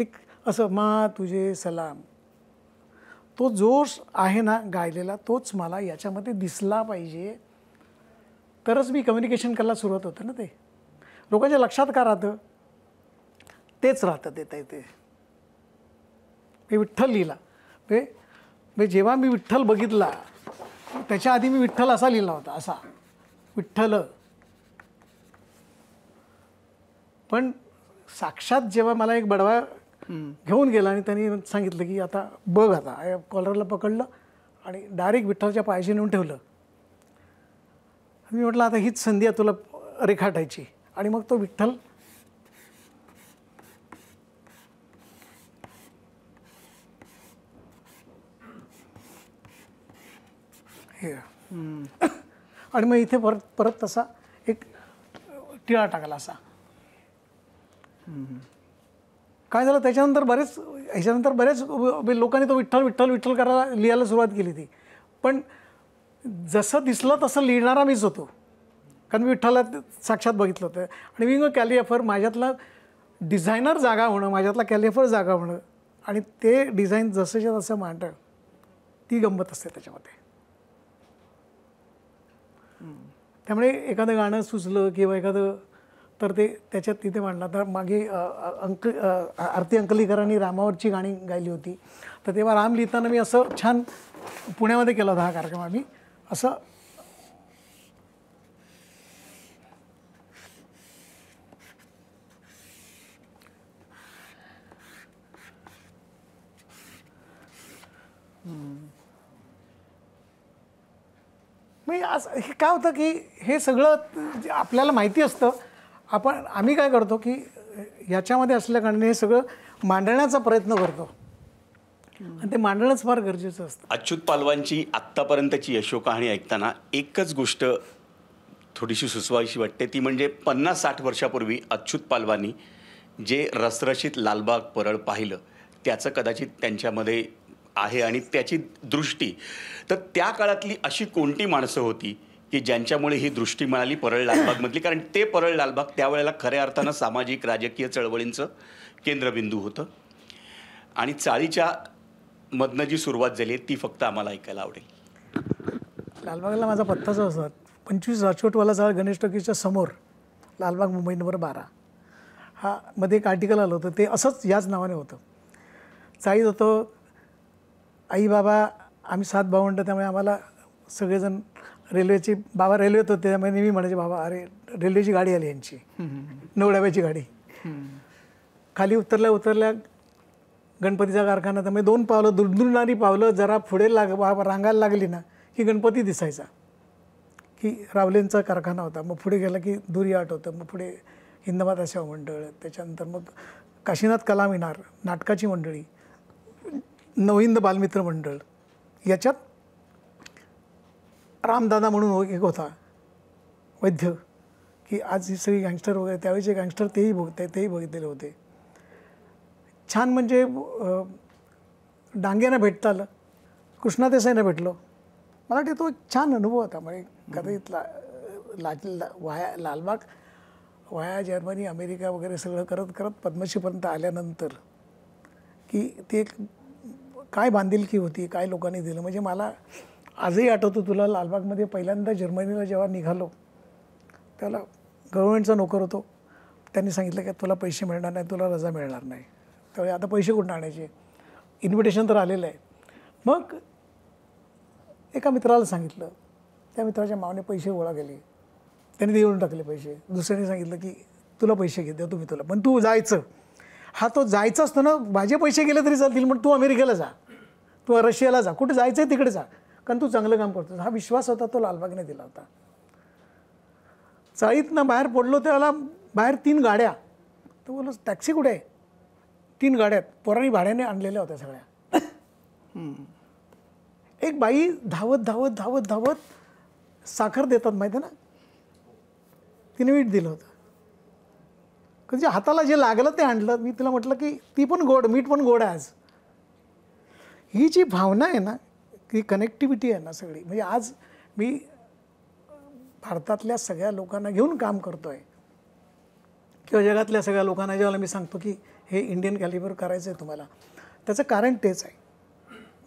एक असं मा तुझे सलाम. तो जोश आहे ना गायलेला, तोच मला याच्यामध्ये दिसला पाहिजे, तरच मी कम्युनिकेशन करायला सुरुवात होतं ना. ते लोकांच्या लक्षात का राहतं, तेच राहतं ते. मी विठ्ठल लिहिला, म्हणजे जेव्हा मी विठ्ठल बघितला त्याच्या आधी मी विठ्ठल असा लिहिला होता, असा विठ्ठल. पण साक्षात जेव्हा मला एक बडवा घेऊन गेला आणि त्यांनी सांगितलं की आता बघ, आता कॉलरला पकडलं आणि डायरेक्ट विठ्ठलच्या पायाशी नेऊन ठेवलं. मी म्हटलं आता हीच संधी आहे तुला रेखाटायची. आणि मग तो विठ्ठल हे आणि मग इथे परत तसा एक टिळा टाकला असा. काय झालं त्याच्यानंतर बरेच लोकांनी तो विठ्ठल विठ्ठल विठ्ठल करायला लिहायला सुरुवात केली ती. पण जसं दिसलं तसं लिहिणारा मीच होतो, कारण मी विठ्ठलात साक्षात बघितलं होतं. आणि विंग कॅलिग्राफर माझ्यातला डिझायनर जागा होणं, माझ्यातला कॅलिग्राफर जागा होणं आणि ते डिझाईन जसंच्या तसं मांडणं, ती गंमत असते त्याच्यामध्ये. त्यामुळे एखादं गाणं सुचलं किंवा एखादं तर ते त्याच्यात तिथे मांडला. तर मागे आरती अंकलीकरांनी रामावरची गाणी गायली होती, तर तेव्हा राम लिहिताना मी असं छान पुण्यामध्ये केला होता हा कार्यक्रम. आम्ही असं हे काय होतं की हे सगळं आपल्याला माहिती असतं. आम्ही काय करतो की याच्यामध्ये असल्या कारणाने हे सगळं मांडण्याचा प्रयत्न करतो आणि ते मांडणंच फार गरजेचं असतं. अच्युत पालवांची आत्तापर्यंतची यशोकहाणी ऐकताना एकच गोष्ट थोडीशी सुचवायची वाटते, ती म्हणजे 50-60 वर्षापूर्वी अच्युत पालवांनी जे रसरशीत लालबाग परळ पाहिलं त्याचं कदाचित त्यांच्यामध्ये आहे आणि त्याची दृष्टी. तर त्या काळातली अशी कोणती माणसं होती की ज्यांच्यामुळे ही दृष्टी मिळाली परळ लालबागमधली, कारण ते परळ लालबाग त्यावेळेला खऱ्या अर्थानं सामाजिक राजकीय चळवळींचं केंद्रबिंदू होतं. आणि चाळीच्या मधनं जी सुरुवात झाली ती फक्त आम्हाला ऐकायला आवडेल. लालबागला माझा पत्ताच असतात 25 राजकोटवाला चाळ गणेश टॉकीजच्या समोर, लालबाग, मुंबई नंबर 12, हा मध्ये एक आर्टिकल आलं होतं, ते असंच याच नावाने होतं. चाळीत होतं, आई बाबा आम्ही 7 भावंड, त्यामुळे आम्हाला सगळेजण रेल्वेची, बाबा रेल्वेत होते त्यामुळे नेहमी म्हणायचे, बाबा अरे रेल्वेची गाडी आली यांची, 9 डब्याची गाडी. खाली उतरल्या गणपतीचा कारखाना, त्यामुळे 2 पावलं दुरदुरणारी पावलं जरा पुढे रांगायला लागली ना की गणपती दिसायचा, की रावलेंचा कारखाना होता. मग पुढे गेला की दुरी आट होतं, मग पुढे हिंदमाता सेवा मंडळ, त्याच्यानंतर मग काशीनाथ कला मिनार, नाटकाची मंडळी, नवहिंद बालमित्र मंडळ. याच्यात रामदादा म्हणून एक होता वैद्य, की आज ही सगळी गँगस्टर वगैरे, त्यावेळेचे गँगस्टर तेही बघितलेले होते. छान म्हणजे डांगेंना भेटता आलं, कृष्णा देसाईंना भेटलो. मला वाटतं तो एक छान अनुभव होता. म्हणजे कदाचित लालबाग वाया जर्मनी, अमेरिका वगैरे सगळं करत करत पद्मश्रीपर्यंत आल्यानंतर की ते एक काय बांधिलकी होती, काय लोकांनी दिलं. म्हणजे मला आजही आठवतं, तुला लालबागमध्ये पहिल्यांदा जर्मनीला जेव्हा निघालो त्याला गव्हर्नमेंटचा नोकर होतो. त्यांनी सांगितलं की तुला पैसे मिळणार नाही, तुला रजा मिळणार नाही. त्यामुळे आता पैसे कुठून आणायचे, इन्व्हिटेशन तर आलेलं आहे. मग एका मित्राला सांगितलं, त्या मित्राच्या मावने पैसे गोळा केले, त्यांनी देऊन टाकले पैसे. दुसऱ्याने सांगितलं की तुला पैसे घे, देतो मी तुला, पण तू जायचं. हा तो जायचा असतो ना, माझे पैसे गेले तरी चालतील, पण तू अमेरिकेला जा, तू रशियाला जा, कुठे जायचं आहे तिकडे जा, कारण तू चांगलं काम करतोस. हा विश्वास होता तो लालबागने दिला होता. चाळीतनं बाहेर पडलो त्याला बाहेर 3 गाड्या, तर बोललो टॅक्सी कुठे आहे, 3 गाड्या पोरांनी भाड्याने आणलेल्या होत्या सगळ्या. एक बाई धावत धावत धावत धावत साखर देतात माहिती आहे ना, तिने मीठ दिलं होतं. म्हणजे हाताला जे लागलं ते आणलं. मी तिला म्हटलं की ती पण गोड, मीठ पण गोड आहे आज. ही जी भावना आहे ना, की कनेक्टिव्हिटी आहे ना सगळी, म्हणजे आज मी भारतातल्या सगळ्या लोकांना घेऊन काम करतो आहे, किंवा जगातल्या सगळ्या लोकांना जेव्हा मी सांगतो की हे इंडियन कॅलिबर करायचं आहे तुम्हाला, त्याचं कारण तेच आहे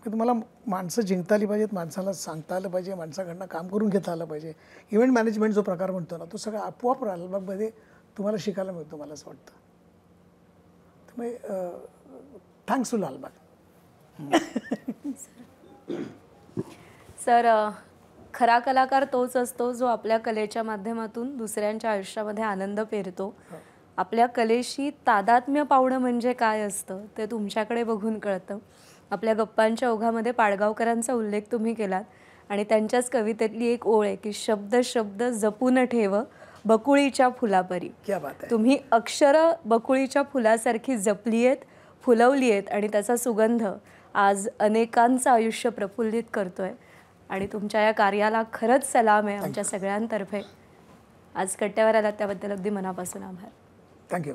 की तुम्हाला माणसं जिंकता आली पाहिजेत, माणसाला सांगता आलं पाहिजे, माणसाकडनं काम करून घेता आलं पाहिजे. इव्हेंट मॅनेजमेंट जो प्रकार म्हणतो ना, तो सगळा आपोआप लालबागमध्ये तुम्हाला शिकायला मिळतो, मला असं वाटतं. त्यामुळे थँक्स टू लालबाग. सर, खरा कलाकार तोच असतो जो आपल्या कलेच्या माध्यमातून दुसऱ्यांच्या आयुष्यामध्ये आनंद पेरतो. आपल्या कलेशी तादात्म्य पावणं म्हणजे काय असतं ते तुमच्याकडे बघून कळतं. आपल्या गप्पांच्या ओघामध्ये पाडगावकरांचा उल्लेख तुम्ही केलात, आणि त्यांच्याच कवितेतली एक ओळ आहे की शब्द शब्द जपून ठेव बकुळीच्या फुलापरी. क्या बात आहे. तुम्ही अक्षरं बकुळीच्या फुलासारखी जपली आहेत, फुलवली आहेत, आणि त्याचा सुगंध आज अनेकांचं आयुष्य प्रफुल्लित करतोय. आणि तुमच्या या कार्याला खरंच सलाम आहे आमच्या सगळ्यांतर्फे. आज कट्ट्यावर आलात त्याबद्दल अगदी मनापासून आभार. थँक्यू.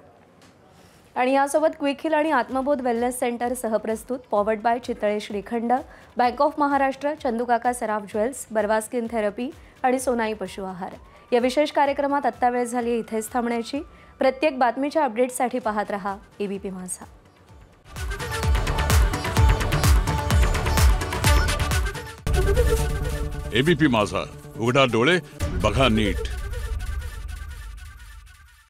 आणि यासोबत क्विक हिल आणि आत्मबोध वेलनेस सेंटर सहप्रस्तुत, powered by Chitale Shrikhand, bank of Maharashtra, Chandukaka Saraf jewels, Barwa skin therapy आणि सोनाई पशु आहार या विशेष कार्यक्रमात आत्ता वेळ झाली इथेच थांबण्याची. प्रत्येक बातमीच्या अपडेट्ससाठी पाहत रहा ABP माझा. ABP माझा, उघडा डोळे बघा नीट.